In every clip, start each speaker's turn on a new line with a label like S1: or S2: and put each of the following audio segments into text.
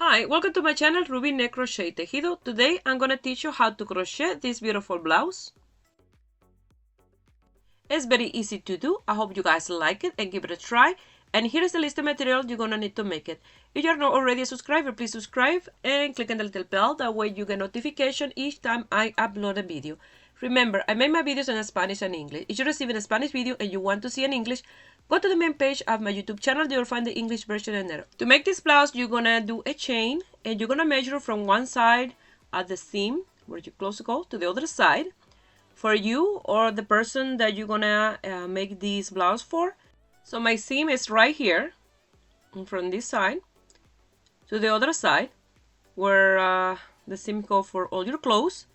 S1: Hi, welcome to my channel Ruby Neck Crochet Tejido. Today I'm going to teach you how to crochet this beautiful blouse. It's very easy to do. I hope you guys like it and give it a try. And here is the list of material you're going to need to make it. If you're not already a subscriber, please subscribe and click on the little bell. That way you get notification each time I upload a video. Remember, I make my videos in Spanish and English. If you're receiving a Spanish video and you want to see an English, go to the main page of my YouTube channel. You'll find the English version in there. To make this blouse, you're going to do a chain and you're going to measure from one side at the seam where you close the go to the other side. For you or the person that you're gonna make this blouse for. So my seam is right here from this side to the other side where the seam goes for all your clothes.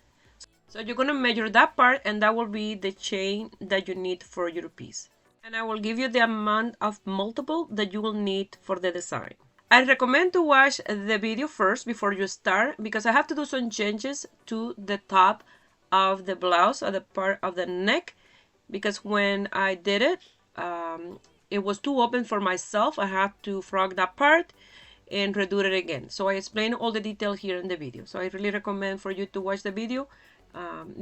S1: So you're gonna measure that part and that will be the chain that you need for your piece. And I will give you the amount of multiple that you will need for the design. I recommend to watch the video first before you start because I have to do some changes to the top of the blouse or the part of the neck, because when I did it, it was too open for myself. I had to frog that part and redo it again. So I explain all the detail here in the video. So I really recommend for you to watch the video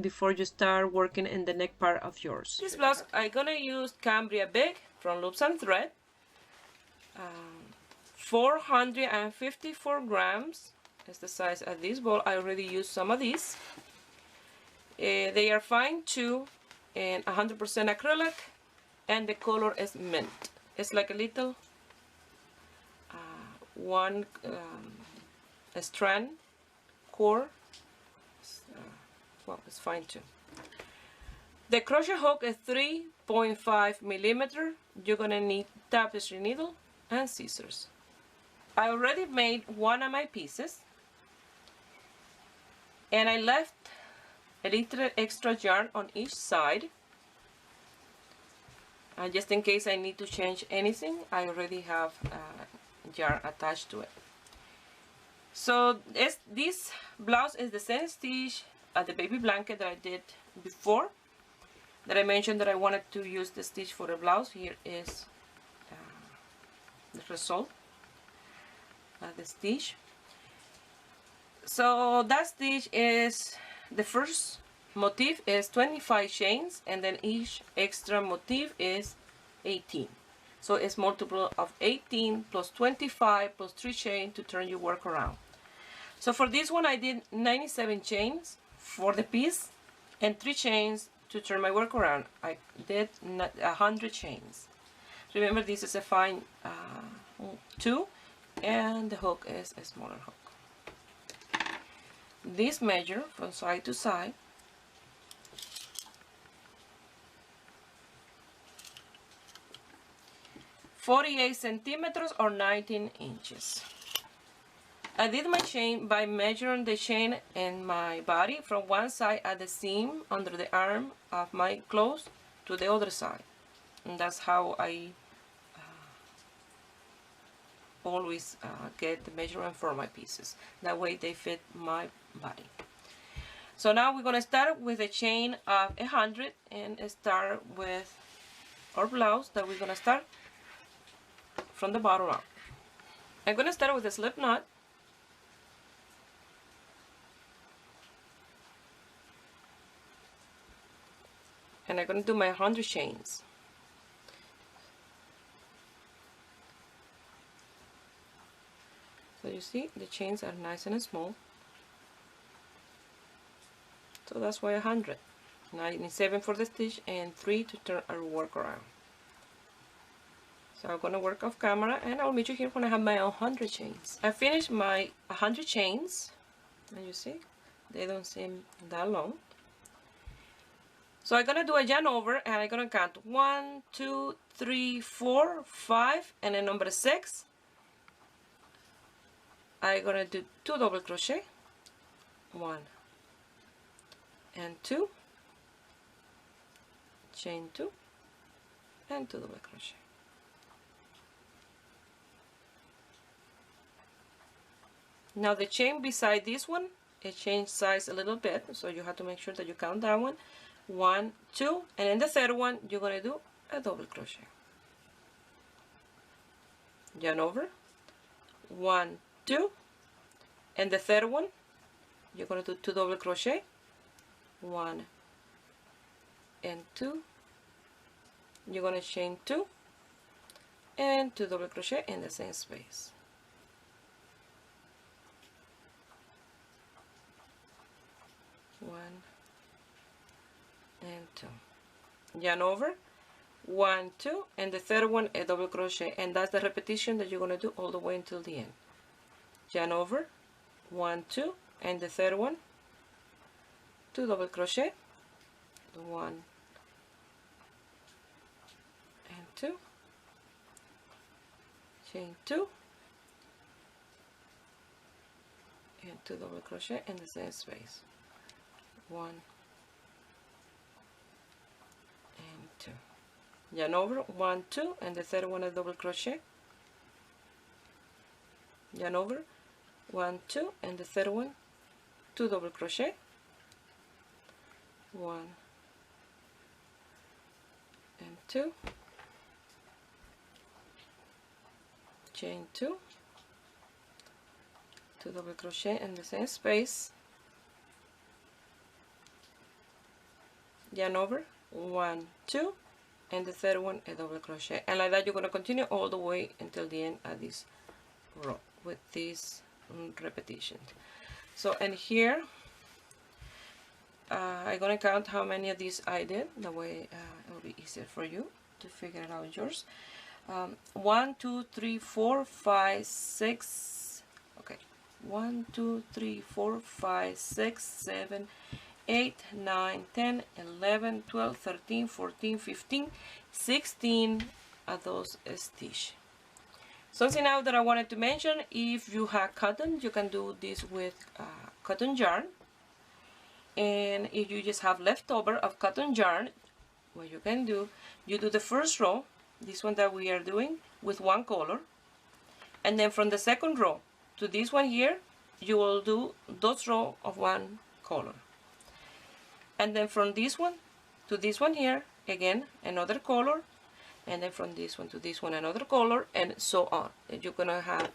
S1: before you start working in the neck part of yours. This blouse, I'm gonna use Cambria Big from Loops and Thread. 454 grams is the size of this ball. I already used some of these. They are fine too, and 100% acrylic, and the color is mint. It's like a little one strand core. Well, it's fine too. The crochet hook is 3.5 millimeter. You're gonna need tapestry needle and scissors. I already made one of my pieces, and I left a little extra yarn on each side, just in case I need to change anything. I already have yarn attached to it. So this blouse is the same stitch as the baby blanket that I did before, that I mentioned that I wanted to use the stitch for the blouse. Here is the result of the stitch. So that stitch is, the first motif is 25 chains, and then each extra motif is 18. So it's multiple of 18 plus 25 plus 3 chains to turn your work around. So for this one I did 97 chains for the piece and 3 chains to turn my work around. I did 100 chains. Remember, this is a fine 2 and the hook is a smaller hook. This measure from side to side, .48 centimeters or 19 inches. I did my chain by measuring the chain in my body from one side at the seam under the arm of my clothes to the other side, and that's how I always get the measurement for my pieces. That way they fit my body. So now we're going to start with a chain of 100 and start with our blouse that we're going to start from the bottom up. I'm going to start with a slip knot. And I'm going to do my 100 chains. So you see, the chains are nice and small. So that's why 100. 97 for the stitch and 3 to turn our work around. So I'm going to work off camera and I'll meet you here when I have my 100 chains. I finished my 100 chains, and you see, they don't seem that long. So I'm going to do a yarn over and I'm going to count 1, 2, 3, 4, 5, and then number 6. I'm going to do 2 double crochet, 1 and 2, chain 2 and 2 double crochet. Now the chain beside this one, it changed size a little bit, so you have to make sure that you count that one. 1, 2, and in the third one you're going to do a double crochet. Yarn over, 1, 2, and the third one you're going to do 2 double crochet, 1 and 2, you're going to chain 2 and 2 double crochet in the same space. 1 and 2, yarn over, 1, 2, and the third one a double crochet, and that's the repetition that you're going to do all the way until the end. Yarn over, 1, 2, and the third one 2 double crochet, 1 and 2, chain 2 and 2 double crochet in the same space, 1 and 2, yarn over, 1, 2, and the third one a double crochet, yarn over, 1, 2, and the third one 2 double crochet, 1 and 2, chain 2, 2 double crochet in the same space, yarn over, 1, 2, and the third one a double crochet, and like that you're going to continue all the way until the end of this row with this repetition. So, and here I'm going to count how many of these I did, that way it will be easier for you to figure it out yours. 1, 2, 3, 4, 5, 6, okay, 1, 2, 3, 4, 5, 6, 7, 8, 9, 10, 11, 12, 13, 14, 15, 16 of those stitches. Something else that I wanted to mention, if you have cotton, you can do this with cotton yarn. And if you just have leftover of cotton yarn, what you can do, you do the first row, this one that we are doing, with one color. And then from the second row to this one here, you will do those rows of one color. And then from this one to this one here, again, another color. And then from this one to this one, another color, and so on. And you're going to have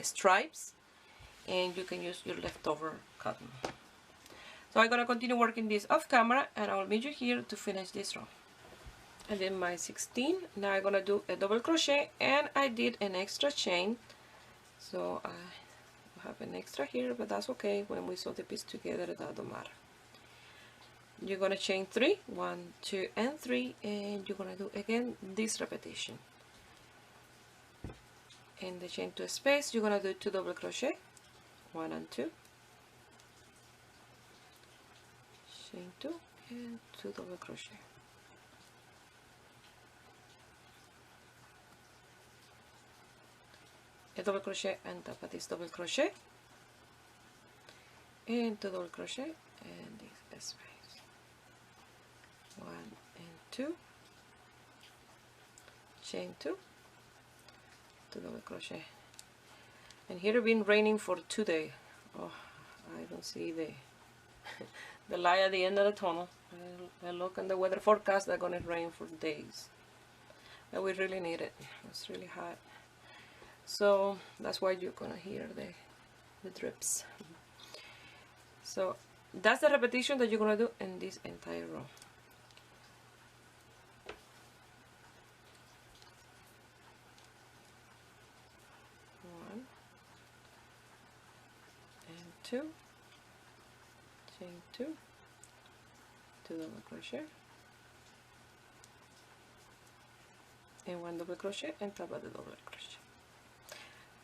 S1: stripes, and you can use your leftover cotton. So I'm going to continue working this off camera, and I will meet you here to finish this row. And then my 16, now I'm going to do a double crochet, and I did an extra chain. So I have an extra here, but that's okay. When we sew the piece together, that don't matter. You're going to chain 3, 1, 2, and 3, and you're going to do again this repetition. In the chain 2 space, you're going to do 2 double crochet, 1 and 2, chain 2, and 2 double crochet. A double crochet on top of this double crochet, and 2 double crochet, and this space. 1 and 2, chain 2, 2 double crochet. And here it's been raining for 2 days. Oh, I don't see the light at the end of the tunnel. I look in the weather forecast, they're gonna rain for days. And we really need it. It's really hot. So that's why you're gonna hear the drips. So that's the repetition that you're gonna do in this entire row. 2, chain 2, 2 double crochet, and 1 double crochet on top of the double crochet.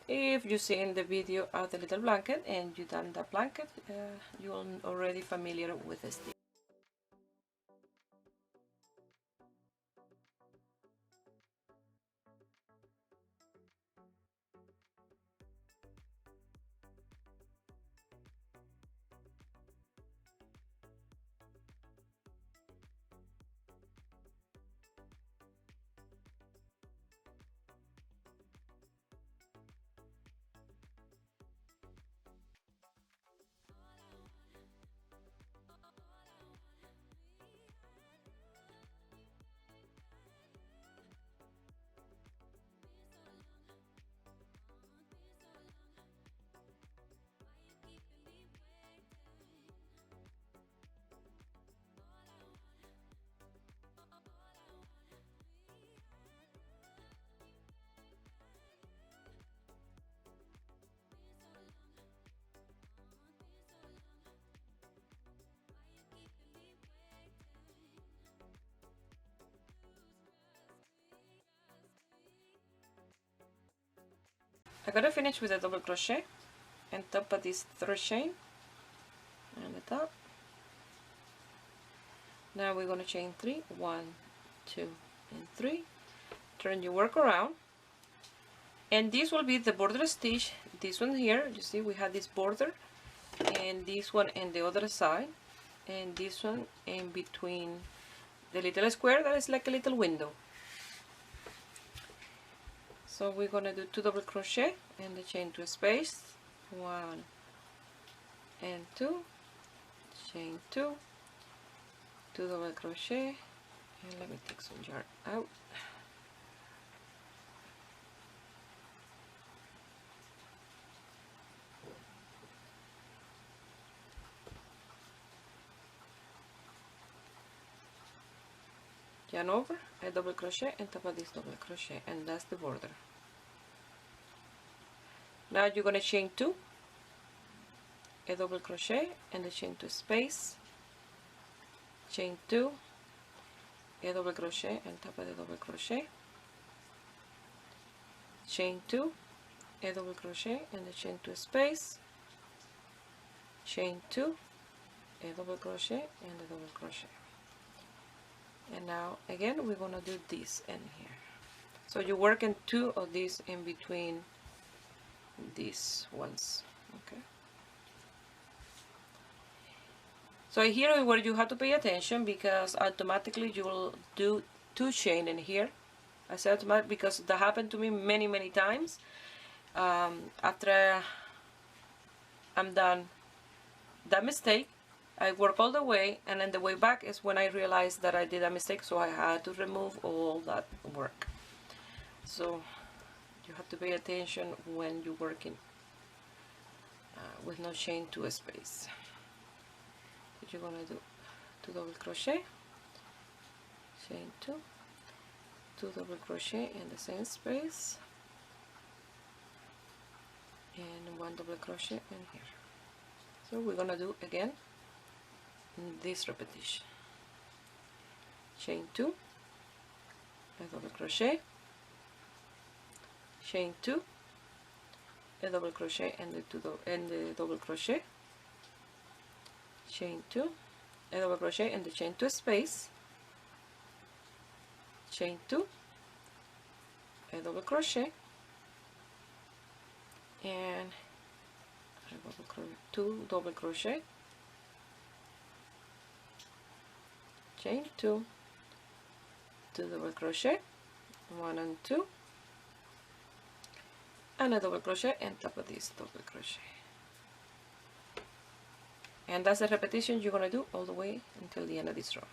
S1: If you see in the video of the little blanket and you done the blanket, you're already familiar with this stitch. I'm gonna finish with a double crochet on top of this third chain on the top. Now we're gonna chain 3, 1, 2, and 3. Turn your work around, and this will be the border stitch. This one here, you see we have this border, and this one on the other side, and this one in between the little square that is like a little window. So we're gonna do 2 double crochet and the chain 2 space, 1 and 2, chain 2, 2 double crochet, and let me take some yarn out. Yarn over, a double crochet and top of this double crochet, and that's the border. Now you're gonna chain 2, a double crochet and the chain 2 space, chain 2, a double crochet and top of the double crochet, chain 2, a double crochet and the chain 2 space, chain 2, a double crochet and a double crochet. And now again we're gonna do this in here. So you're working 2 of these in between these ones. Okay. So here is where you have to pay attention, because automatically you will do 2 chain in here. I said automatic because that happened to me many times. After I'm done that mistake, I work all the way, and then the way back is when I realized that I did a mistake, so I had to remove all that work. So you have to pay attention when you're working with no chain to a space. So you're gonna do 2 double crochet, chain 2, 2 double crochet in the same space, and 1 double crochet in here. So we're gonna do again this repetition. Chain 2, a double crochet, chain 2, a double crochet and the double crochet, chain 2, a double crochet and the chain 2 space, chain 2, a double crochet, and 2 double crochet, chain 2, 2 double crochet, 1 and 2, and a double crochet on top of this double crochet. And that's the repetition you're going to do all the way until the end of this row.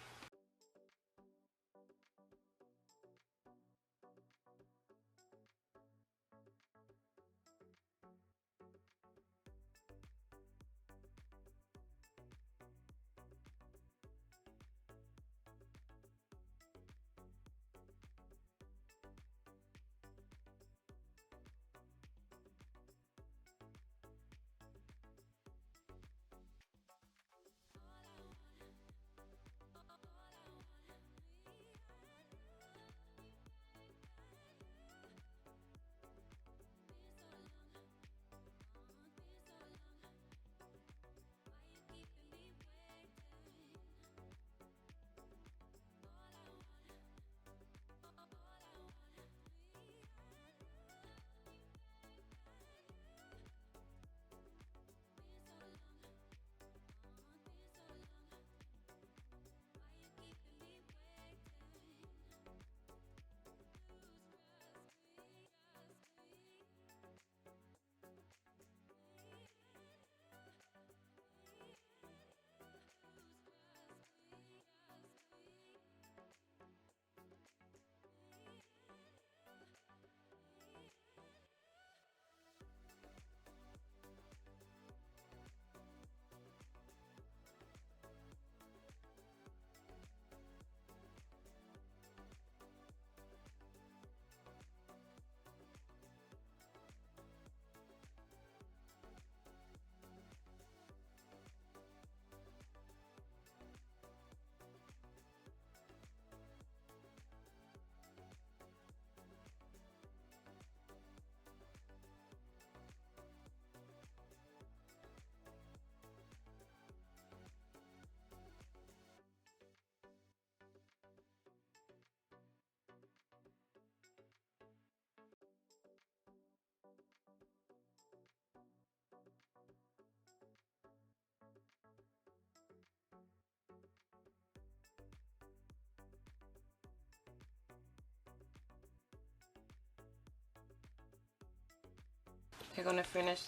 S1: I'm gonna finish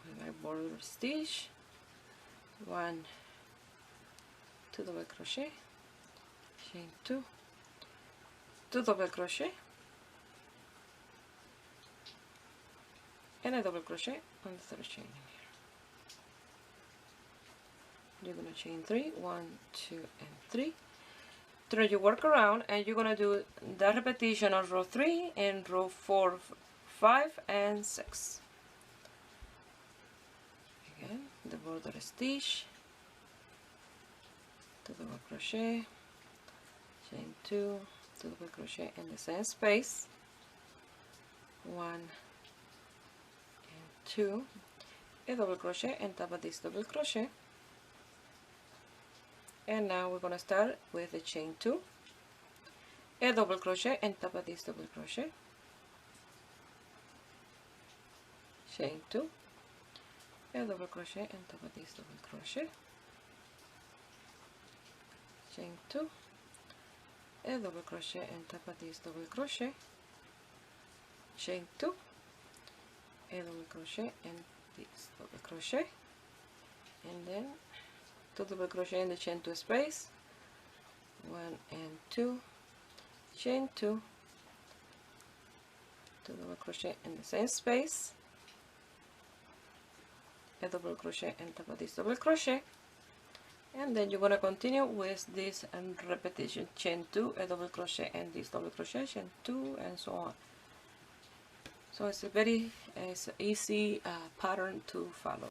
S1: with my border stitch. 1, 2 double crochet, chain 2, 2 double crochet, and a double crochet on the third chain in here. You're gonna chain 3, 1, 2, and 3. Turn your work around, and you're gonna do that repetition on row 3 and row 4, 5, and 6. Again, the border stitch, 2 double crochet, chain 2, 2 double crochet in the same space, 1 and 2, a double crochet on top of this double crochet. And now we're going to start with the chain 2, a double crochet on top of this double crochet, chain 2, a double crochet on top of this double crochet, chain 2, a double crochet on top of this double crochet, chain 2, a double crochet and this double crochet, and then 2 double crochet in the chain 2 space, 1 and 2, chain 2, 2 double crochet in the same space, a double crochet on top of this double crochet, and then you're going to continue with this repetition, chain 2, a double crochet and this double crochet, chain 2, and so on. So it's a very easy pattern to follow.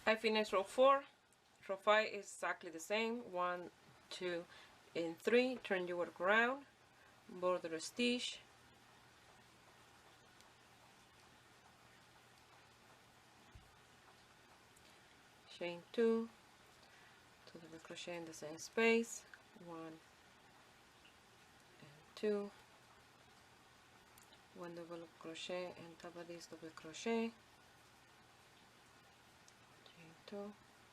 S1: I finished row 4. Row 5 is exactly the same. 1, 2, and 3. Turn your work around. Border stitch. Chain 2. 2 double crochet in the same space. 1 and 2. 1 double crochet on top of this double crochet. 2,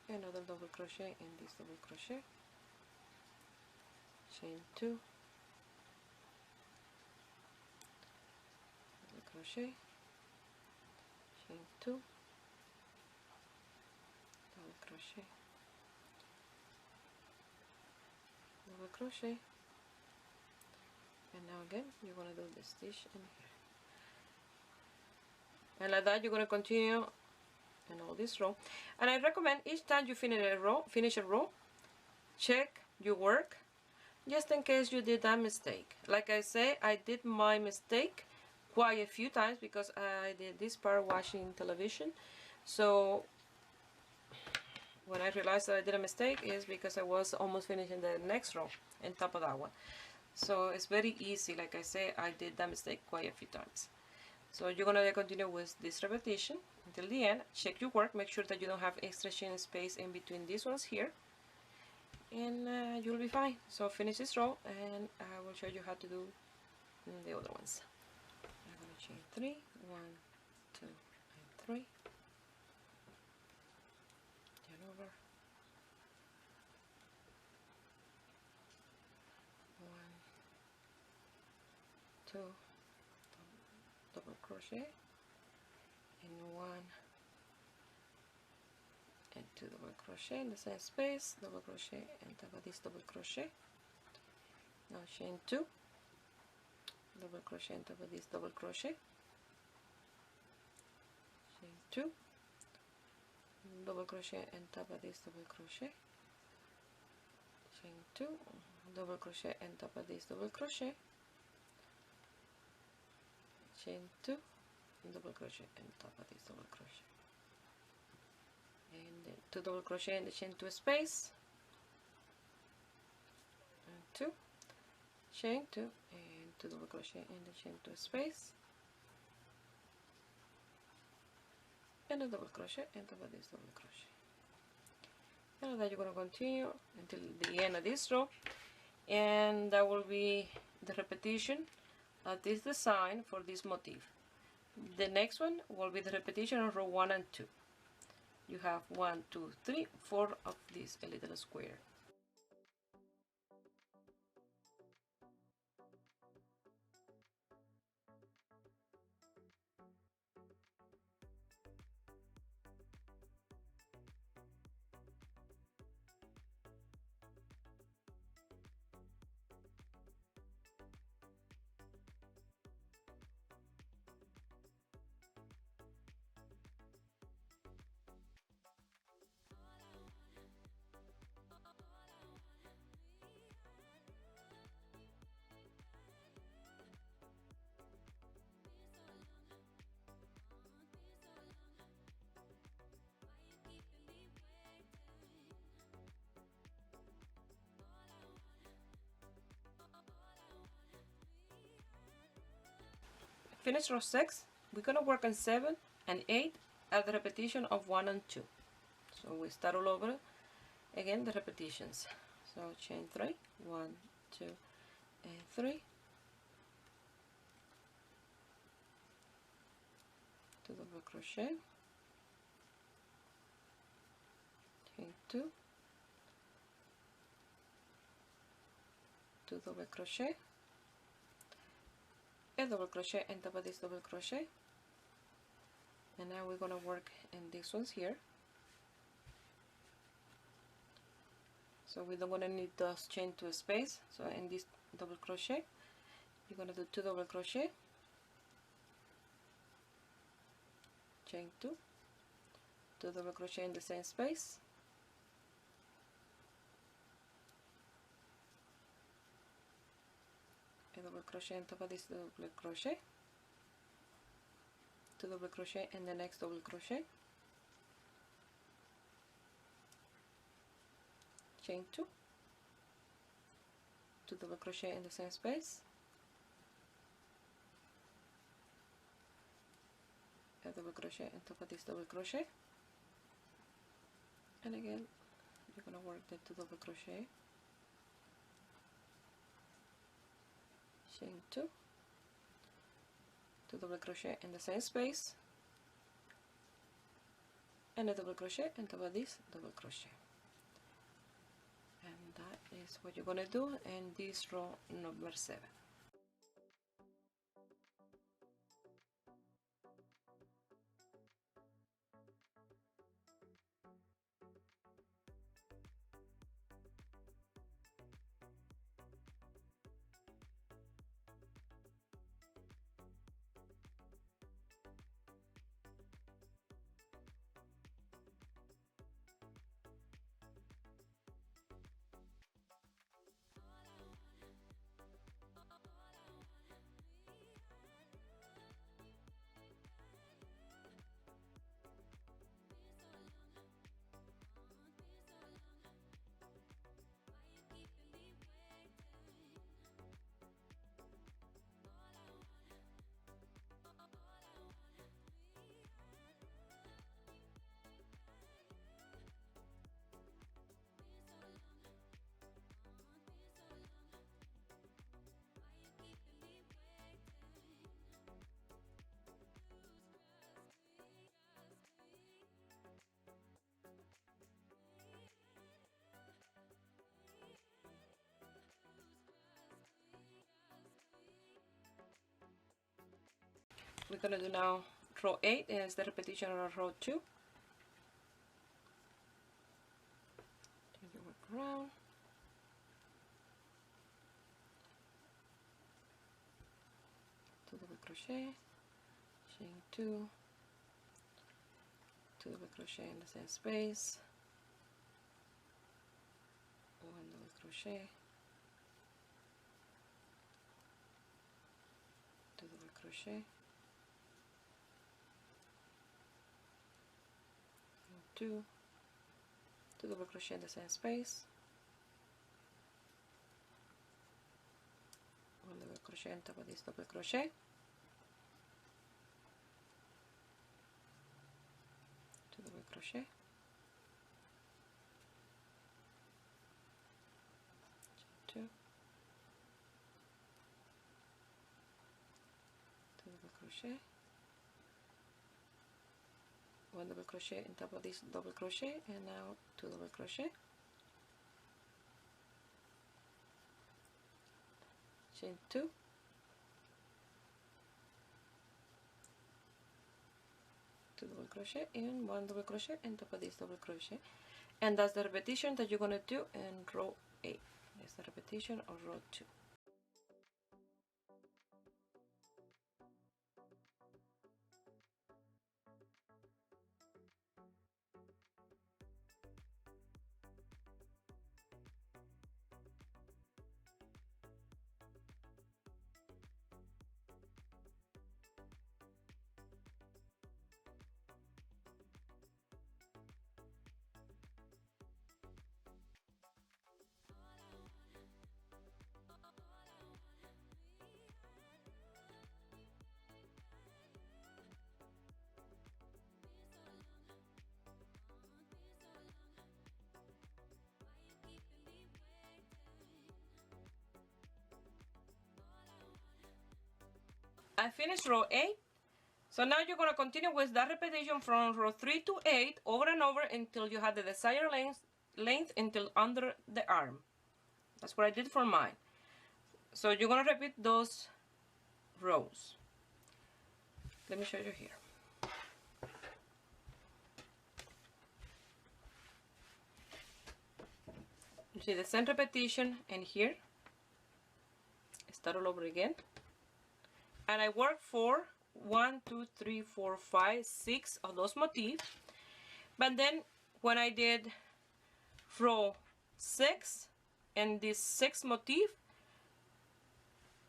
S1: another double crochet in this double crochet, chain 2, double crochet, chain 2, double crochet, double crochet, and now again you're going to do the stitch in here, and like that you're going to continue in all this row. And I recommend each time you finish a row, check your work just in case you did that mistake. Like I say, I did my mistake quite a few times because I did this part watching television. So when I realized that I did a mistake is because I was almost finishing the next row on top of that one. So it's very easy. Like I say, I did that mistake quite a few times. So you're going to continue with this repetition until the end. Check your work, make sure that you don't have extra chain space in between these ones here, and you'll be fine. So finish this row and I will show you how to do the other ones. I'm going to chain 3, 1, 2, and 3, turn over, 1, 2, double crochet, and 1 and 2 double crochet in the same space, double crochet and top of this double crochet. Now chain 2, double crochet on top of this double crochet, chain 2, double crochet on top of this double crochet, chain 2, double crochet on top of this double crochet, chain 2, double crochet in the top of this double crochet, and then 2 double crochet in the chain 2 space, and 2, chain 2, and 2 double crochet in the chain 2 space, and a double crochet in top of this double crochet. And then you're going to continue until the end of this row, and that will be the repetition of this design for this motif. The next one will be the repetition of row 1 and 2. You have 1, 2, 3, 4 of this a little square. Finish row 6. We're going to work on 7 and 8 at the repetition of 1 and 2. So we start all over again the repetitions. So chain 3, 1, 2, and 3, 2 double crochet, chain 2, 2 double crochet, a double crochet on top of this double crochet, and now we're going to work in these ones here. So we don't want to need those chain 2 space. So in this double crochet you're going to do 2 double crochet, chain 2, 2 double crochet in the same space, a double crochet on top of this double crochet, 2 double crochet in the next double crochet, chain 2, 2 double crochet in the same space, a double crochet on top of this double crochet, and again you're going to work the 2 double crochet, chain 2, 2 double crochet in the same space, and a double crochet on top of this double crochet. And that is what you're going to do in this row number 7. We're going to do now row 8, and it's the repetition of row 2. Take your work around. Two double crochet, chain 2, 2 double crochet in the same space, 1 double crochet, 2 double crochet, 2 double crochet in the same space, 1 double crochet on top of this double crochet, 2 double crochet, 2 double crochet, 1 double crochet on top of this double crochet, and now 2 double crochet, chain 2, 2 double crochet, and 1 double crochet on top of this double crochet, and that's the repetition that you're going to do in row 8. It's the repetition of row 2. I finished row 8, so now you're going to continue with that repetition from row 3 to 8 over and over until you have the desired length until under the arm. That's what I did for mine. So you're going to repeat those rows. Let me show you here. You see the same repetition, and here start all over again. And I work for 1, 2, 3, 4, 5, 6 of those motifs. But then when I did row 6 and this 6th motif,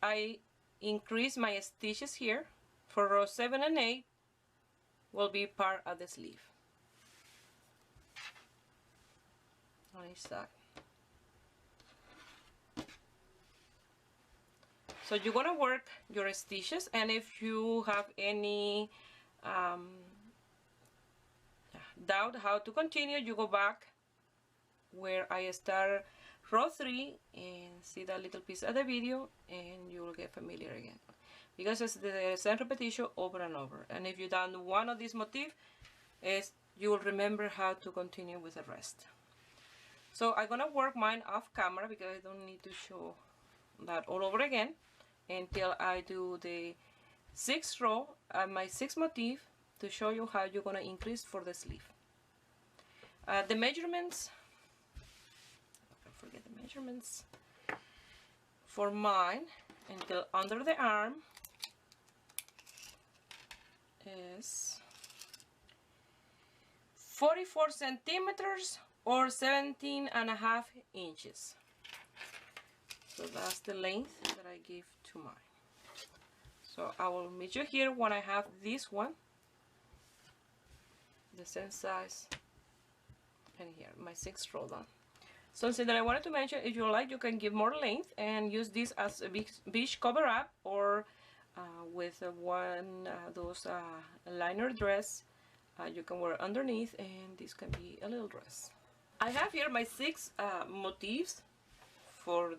S1: I increase my stitches here. For row 7 and 8 will be part of the sleeve on each side. So you're going to work your stitches, and if you have any doubt how to continue, you go back where I start row 3 and see that little piece of the video, and you will get familiar again, because it's the same repetition over and over. And if you've done one of these motifs, you will remember how to continue with the rest. So I'm gonna work mine off camera because I don't need to show that all over again until I do the 6th row and my 6th motif to show you how you're gonna increase for the sleeve. The measurements, don't forget the measurements for mine until under the arm is 44 centimeters or 17.5 inches. So that's the length that I give to mine. So I will meet you here when I have this one, the same size, and here my 6th row done. Something that I wanted to mention, if you like, you can give more length and use this as a beach cover up, or with those liner dress you can wear underneath, and this can be a little dress. I have here my 6 motifs for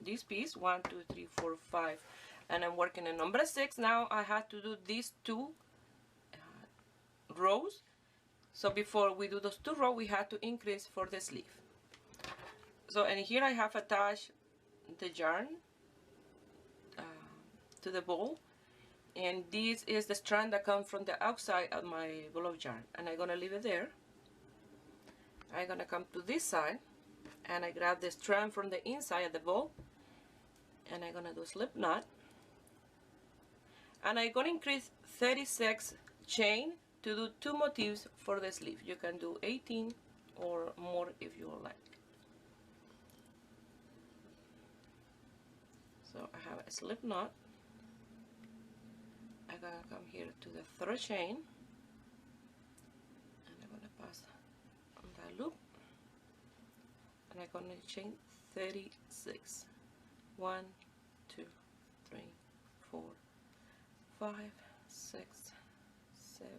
S1: this piece, 1, 2, 3, 4, 5, and I'm working in number 6. Now I have to do these 2 rows. So before we do those 2 rows, we have to increase for the sleeve. So, and here I have attached the yarn to the ball, and this is the strand that comes from the outside of my ball of yarn, and I'm gonna leave it there. I'm gonna come to this side and I grab the strand from the inside of the ball, and I'm gonna do slip knot, and I'm gonna increase 36 chain to do 2 motifs for the sleeve. You can do 18 or more if you like. So I have a slip knot. I'm gonna come here to the 3rd chain, and I'm gonna pass I'm gonna chain 36. 1, 2, 3, 4, 5, 6, 7,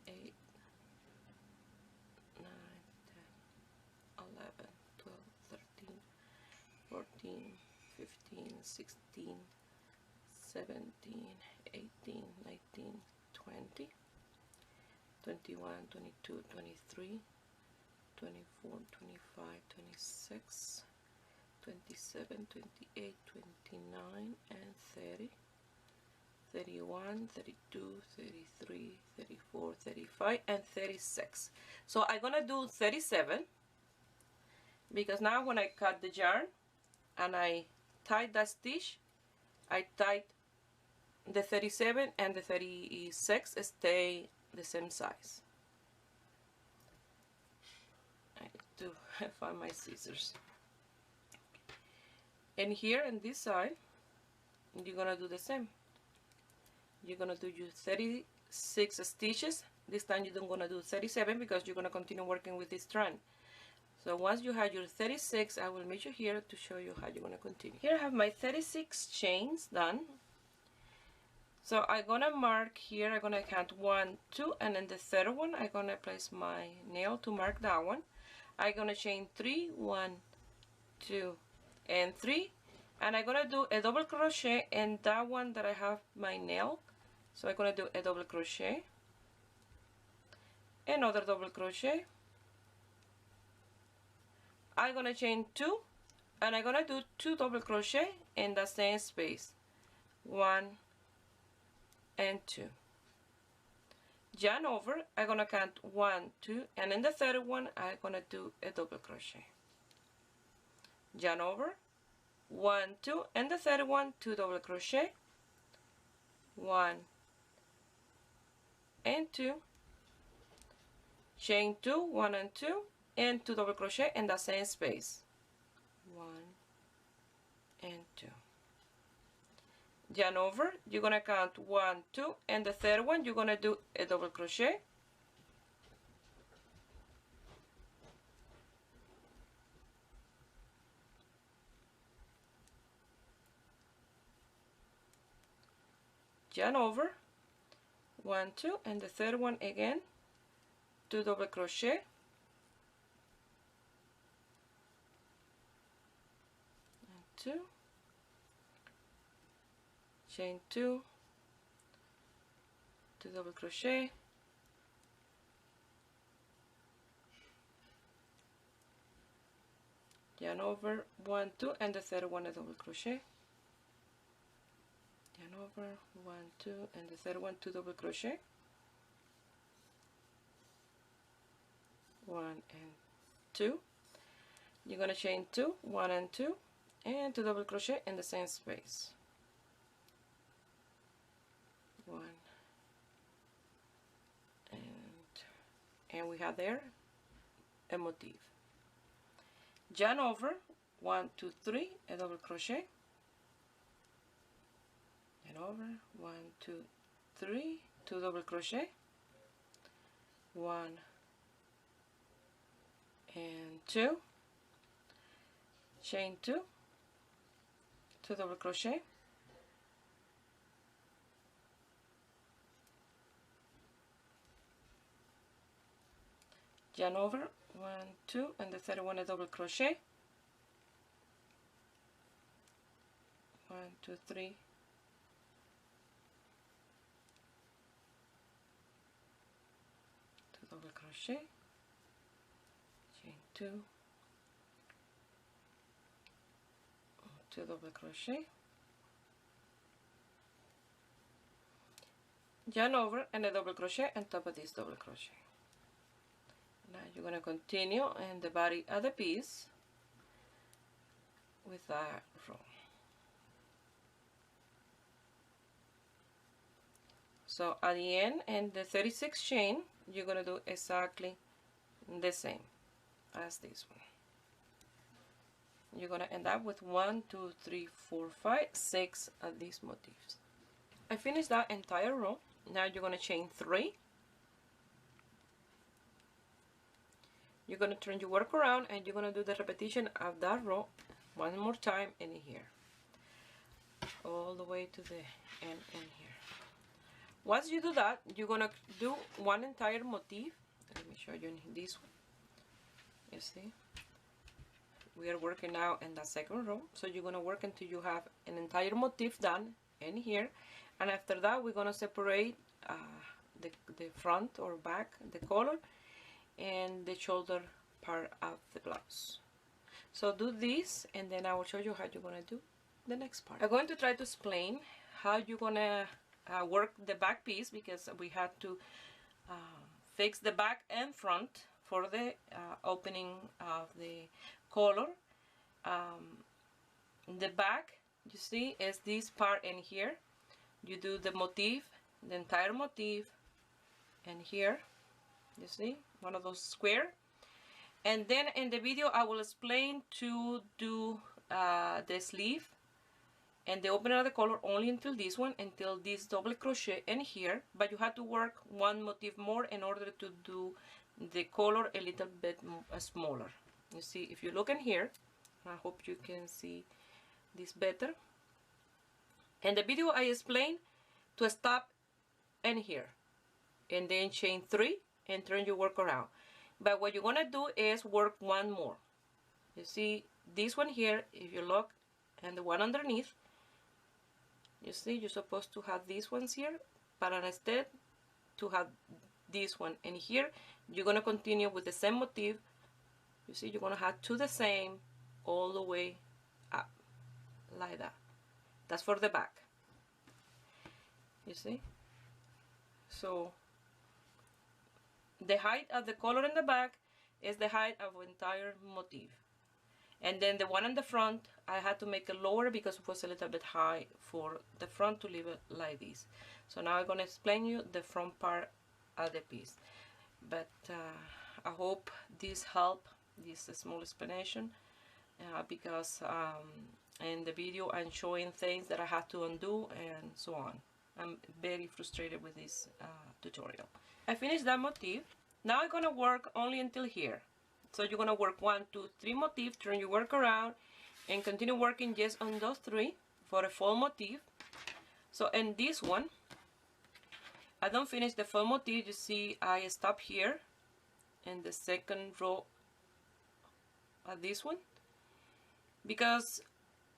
S1: 8, 9, 10, 11, 12, 13, 14, 15, 16, 17, 18, 19, 20, 21, 22, 23, 24, 25, 26, 27, 28, 29, and 30, 31, 32, 33, 34, 35, and 36. So I'm gonna do 37 because now when I cut the yarn and I tied that stitch, I tied the 37 and the 36 stay the same size. I need to find my scissors. And here on this side, you're gonna do the same. You're gonna do your 36 stitches. This time you don't gonna do 37 because you're gonna continue working with this strand. So once you have your 36, I will meet you here to show you how you're gonna continue. Here I have my 36 chains done. So I'm gonna mark here, I'm gonna count 1, 2, and then the third one I'm gonna place my nail to mark that one. I'm gonna chain 3, 1, 2, and 3, and I'm gonna do a double crochet in that one that I have my nail. So I'm gonna do a double crochet, another double crochet, I'm gonna chain 2, and I'm gonna do 2 double crochet in the same space, 1 and 2. Yarn over, I'm gonna count 1, 2, and in the third one I'm gonna do a double crochet. Yarn over, 1, 2, and the third one 2 double crochet, 1 and 2, chain 2, 1 and 2, and 2 double crochet in the same space, 1 and 2. Yarn over, you're gonna count 1, 2, and the third one you're gonna do a double crochet, yarn over, 1, 2, and the third one again 2 double crochet, and 2, chain 2, 2 double crochet, yarn over, 1, 2, and the third one a double crochet, yarn over, 1, 2, and the third one 2 double crochet, 1 and 2. You're gonna chain 2, 1 and 2, and 2 double crochet in the same space, 1 and we have there a motif. Yarn over, 1, 2, 3, a double crochet, yarn over, 1, 2, 3, 2 double crochet, 1 and 2, chain 2, 2 double crochet, yarn over, 1, 2, and the third one a double crochet, 1, 2, 3, 2 double crochet, chain 2, 2 double crochet, yarn over, and a double crochet on top of this double crochet. Now you're going to continue in the body of the piece with that row. So at the end, in the 36 chain, you're going to do exactly the same as this one. You're going to end up with 1, 2, 3, 4, 5, 6 of these motifs. I finished that entire row. Now you're going to chain 3. you're going to turn your work around and you're going to do the repetition of that row one more time in here, all the way to the end in here. Once you do that, you're going to do one entire motif. Let me show you this one. You see, we are working now in the second row, so you're going to work until you have an entire motif done in here, and after that we're going to separate the front or back, the collar, and the shoulder part of the blouse. So do this, and then I will show you how you're going to do the next part. I'm going to try to explain how you're going to work the back piece, because we had to fix the back and front for the opening of the collar. The back, you see, is this part in here. You do the motif, the entire motif, and here, you see, one of those square. And then in the video I will explain to do the sleeve and the opening of the collar only until this one, until this double crochet in here, but you have to work one motif more in order to do the collar a little bit smaller. You see, if you look in here, I hope you can see this better. In the video I explained to stop in here and then chain 3 and turn your work around. But what you're gonna do is work one more. You see this one here, if you look, and the one underneath, you see you're supposed to have these ones here, but instead to have this one in here, you're gonna continue with the same motif. You see, you're gonna have two the same all the way up like that. That's for the back, you see. So the height of the collar in the back is the height of the entire motif, and then the one in the front I had to make it lower because it was a little bit high for the front to leave it like this. So now I'm going to explain you the front part of the piece, but I hope this help, this small explanation, because in the video I'm showing things that I have to undo and so on. I'm very frustrated with this tutorial. I finished that motif. Now I'm gonna work only until here. So you're gonna work 1, 2, 3 motifs, turn your work around, and continue working just on those 3 for a full motif. So in this one, I don't finish the full motif. You see, I stop here in the second row of this one, because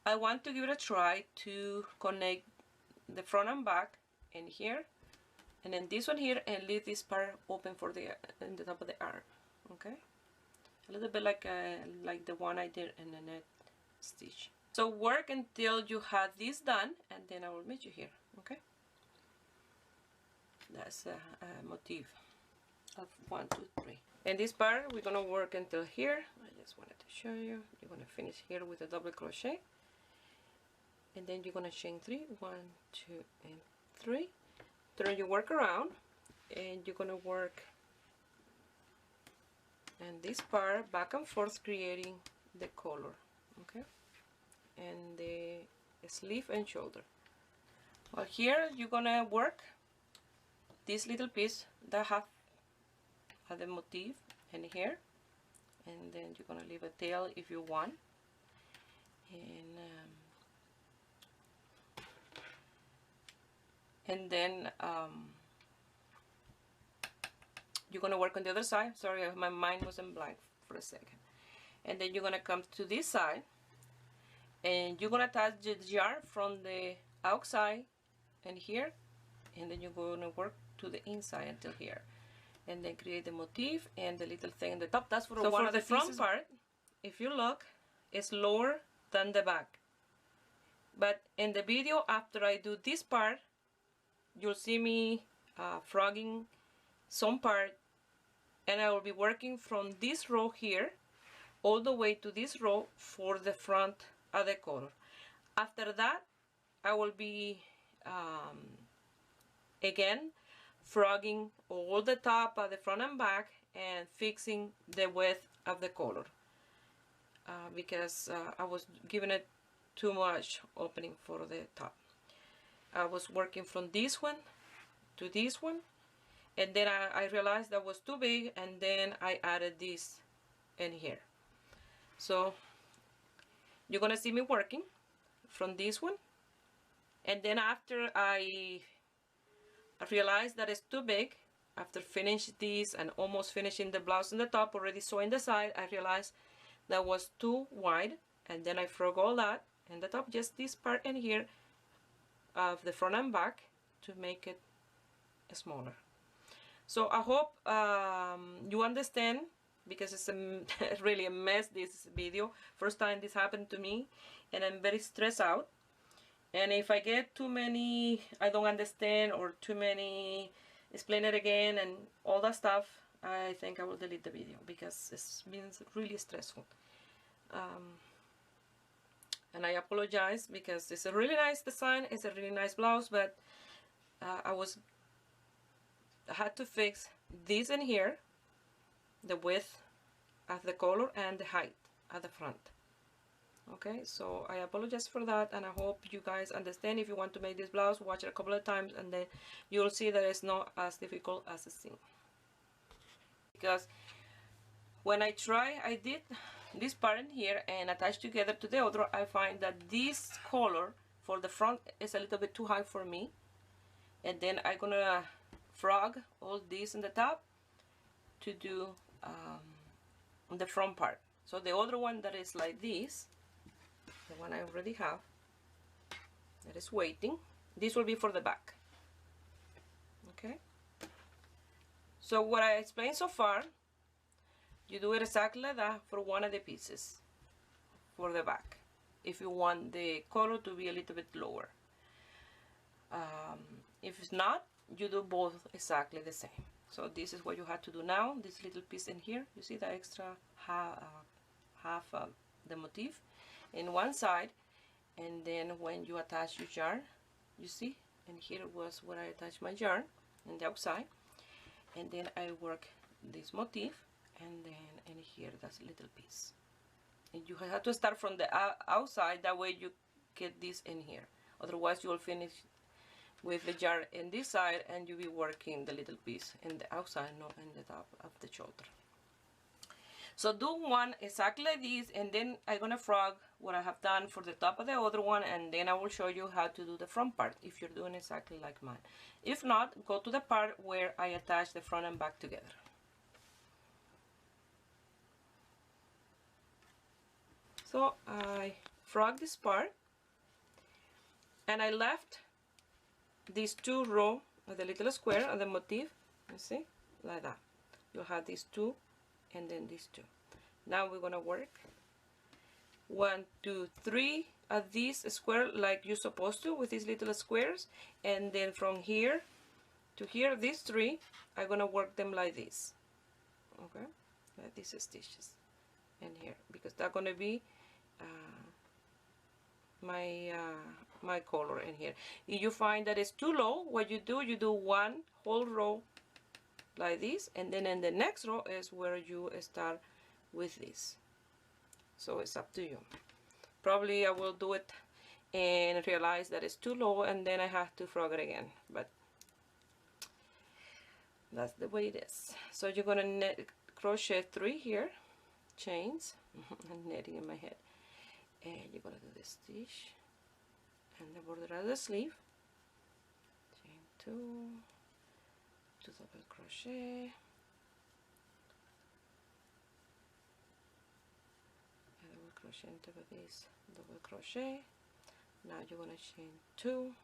S1: I want to give it a try to connect the front and back in here, and then this one here, and leave this part open for the in the top of the arm. Okay, a little bit like the one I did in the net stitch. So work until you have this done, and then I will meet you here. Okay, that's a motif of 1, 2, 3. And this part we're gonna work until here. I just wanted to show you. You're gonna finish here with a double crochet, and then you're gonna chain 3, 1, 2, and 3. Turn your work around, and you're gonna work in this part back and forth, creating the collar, okay, and the sleeve and shoulder. Well, here you're gonna work this little piece that have the motif in here, and then you're gonna leave a tail if you want, and then you're gonna work on the other side. Sorry, my mind wasn't blank for a second. And then you're gonna come to this side, and you're gonna attach the jar from the outside and here, and then you're gonna work to the inside until here, and then create the motif and the little thing on the top. That's for so one of the front part. If you look, it's lower than the back, but in the video after I do this part, you'll see me frogging some part, and I will be working from this row here all the way to this row for the front of the collar. After that, I will be again frogging all the top of the front and back and fixing the width of the collar, because I was giving it too much opening for the top. I was working from this one to this one, and then I realized that was too big, and then I added this and here. So you're gonna see me working from this one, and then after I realized that it's too big, after finish this and almost finishing the blouse on the top, already sewing the side, I realized that was too wide, and then I frog all that in the top, just this part in here of the front and back to make it smaller. So I hope you understand, because it's really a mess, this video. First time this happened to me, and I'm very stressed out. And if I get too many I don't understand or too many explain it again and all that stuff, I think I will delete the video, because it's been really stressful. And I apologize, because it's a really nice design, it's a really nice blouse, but I had to fix this in here, the width of the collar and the height at the front. Okay, so I apologize for that, and I hope you guys understand. If you want to make this blouse, watch it a couple of times and then you'll see that it's not as difficult as it seems. Because when I did this part in here and attached together to the other, I find that this color for the front is a little bit too high for me, and then I'm gonna frog all this in the top to do the front part. So the other one that is like this, the one I already have, that is waiting, this will be for the back. Okay, so what I explained so far, you do it exactly like that for one of the pieces for the back, if you want the color to be a little bit lower. If it's not, you do both exactly the same. So this is what you have to do now. This little piece in here, you see the extra half the motif in one side, and then when you attach your yarn, you see, and here was where I attached my yarn in the outside, and then I work this motif, and then in here that's a little piece, and you have to start from the outside, that way you get this in here, otherwise you will finish with the yarn in this side and you'll be working the little piece in the outside, not in the top of the shoulder. So do one exactly like this, and then I'm gonna frog what I have done for the top of the other one, and then I will show you how to do the front part if you're doing exactly like mine. If not, go to the part where I attach the front and back together. So I frog this part, and I left these two rows of the little square of the motif, you see, like that. You'll have these two and then these two. Now we're gonna work 1, 2, 3 of these square like you're supposed to with these little squares, and then from here to here, these 3, I'm gonna work them like this. Okay, like these stitches in here, because they're gonna be my color in here. If you find that it's too low, what you do one whole row like this, and then in the next row is where you start with this. So it's up to you. Probably I will do it and realize that it's too low, and then I have to frog it again, but that's the way it is. So you're gonna crochet 3 here, chains. I'm netting in my head, and you're gonna do this stitch and the border of the sleeve, chain 2, 2 double crochet, and double crochet on top of this, double crochet. Now you're gonna chain 2, double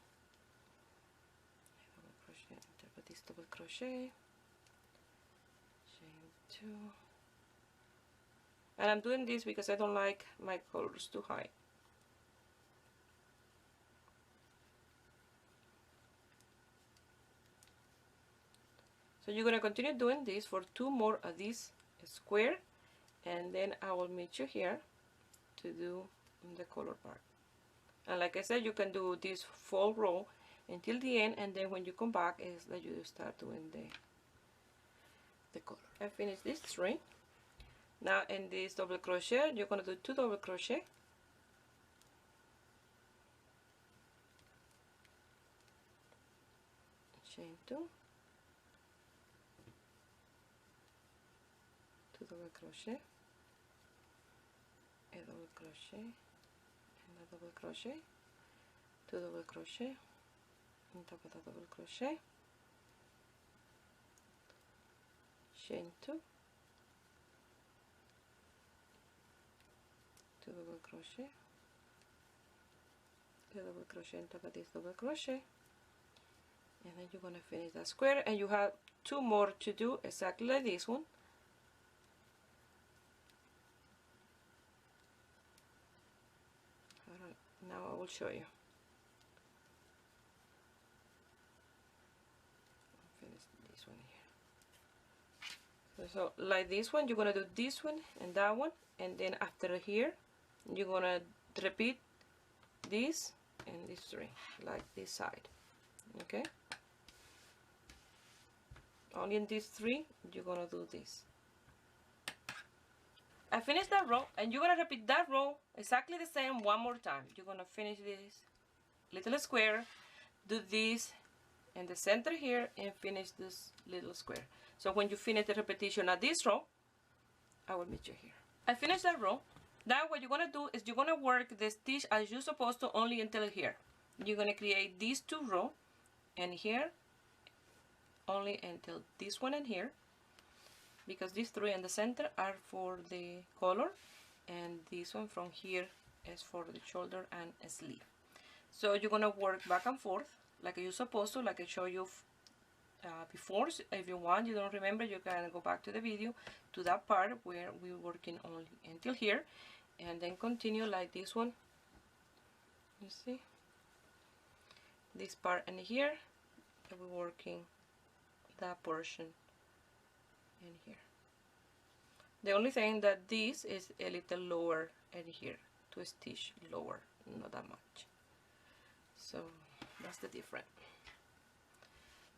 S1: crochet on top of this, double crochet, chain 2. And I'm doing this because I don't like my colors too high. So you're gonna continue doing this for 2 more of these square, and then I will meet you here to do the color part. And like I said, you can do this full row until the end, and then when you come back is that you start doing the color. I finished this 3. Now in this double crochet, you're gonna do 2 double crochet, chain 2, 2 double crochet, a double crochet, and a double crochet, 2 double crochet on top of the double crochet, chain 2, 2 double crochet, 2 double crochet on top of this double crochet, and then you're gonna finish that square, and you have 2 more to do exactly like this one. Now I will show you. I'll finish this one here. So like this one, you're gonna do this one and that one, and then after here you're gonna repeat this and this 3 like this side. Okay, only in these 3 you're gonna do this. I finished that row, and you're gonna repeat that row exactly the same one more time. You're gonna finish this little square, do this in the center here, and finish this little square. So when you finish the repetition of this row, I will meet you here. I finished that row. Now what you're gonna do is you're gonna work the stitch as you're supposed to, only until here. You're gonna create these 2 rows, and here only until this one and here, because these 3 in the center are for the collar, and this one from here is for the shoulder and sleeve. So you're gonna work back and forth like you're supposed to, like I showed you before. So if you want, you don't remember, you can go back to the video to that part where we're working only until here, and then continue like this one. You see this part in here, and we're working that portion in here. The only thing that this is a little lower in here, to stitch lower, not that much. So that's the difference.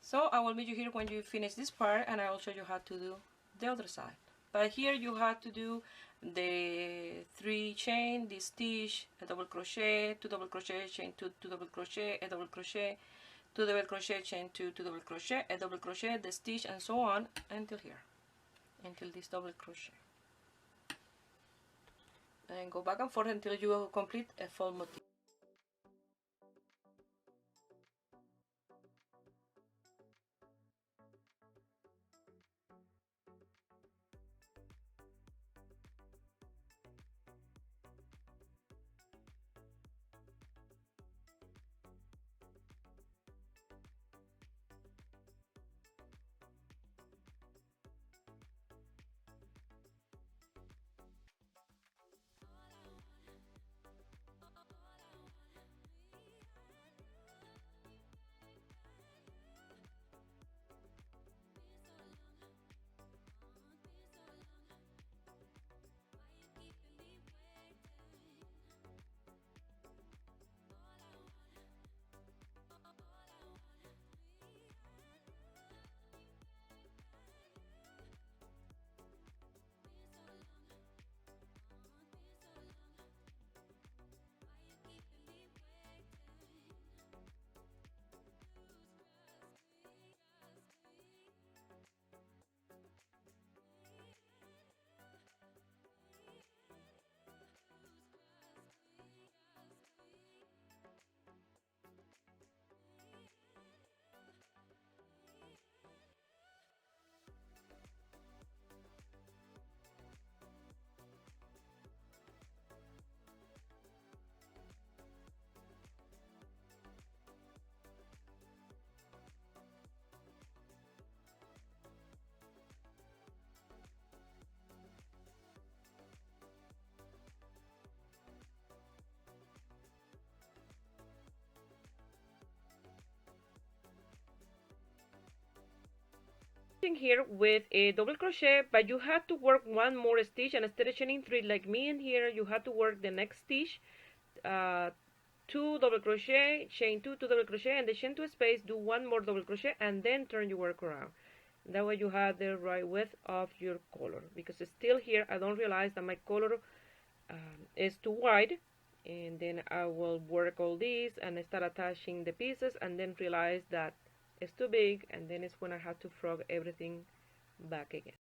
S1: So I will meet you here when you finish this part, and I will show you how to do the other side. But here you have to do the 3 chain, this stitch, a double crochet, 2 double crochet, chain 2, 2 double crochet, a double crochet, 2 double crochet, chain 2, 2 double crochet, a double crochet, the stitch, and so on until here, until this double crochet, and go back and forth until you complete a full motif. Here with a double crochet, but you have to work 1 more stitch, and instead of chaining 3 like me in here, you have to work the next stitch, 2 double crochet, chain 2, 2 double crochet, and the chain 2 space, do 1 more double crochet, and then turn your work around. That way you have the right width of your collar, because it's still here I don't realize that my collar is too wide, and then I will work all these and start attaching the pieces, and then realize that it's too big, and then it's when I have to frog everything back again.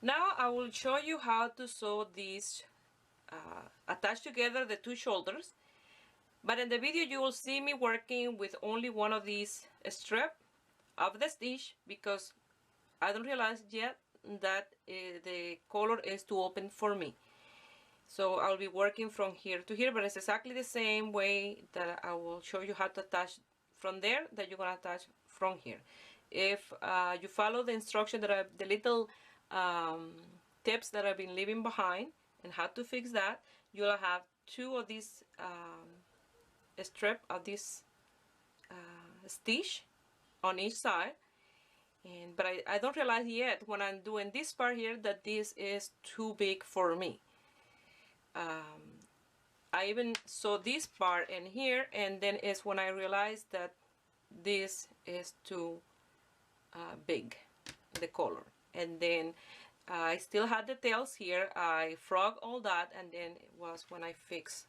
S1: Now I will show you how to sew these, attach together the two shoulders. But in the video you will see me working with only one of these strips of the stitch because I don't realize yet that the collar is too open for me. So I'll be working from here to here, but it's exactly the same way that I will show you how to attach from there that you're gonna attach from here. If you follow the instruction that the little tips that I've been leaving behind and how to fix that, you'll have two of these strip of this stitch on each side. But I don't realize yet when I'm doing this part here that this is too big for me. I even saw this part in here, and then it's when I realized that this is too big, the color. And then I still had the tails here. I frog all that, and then it was when I fixed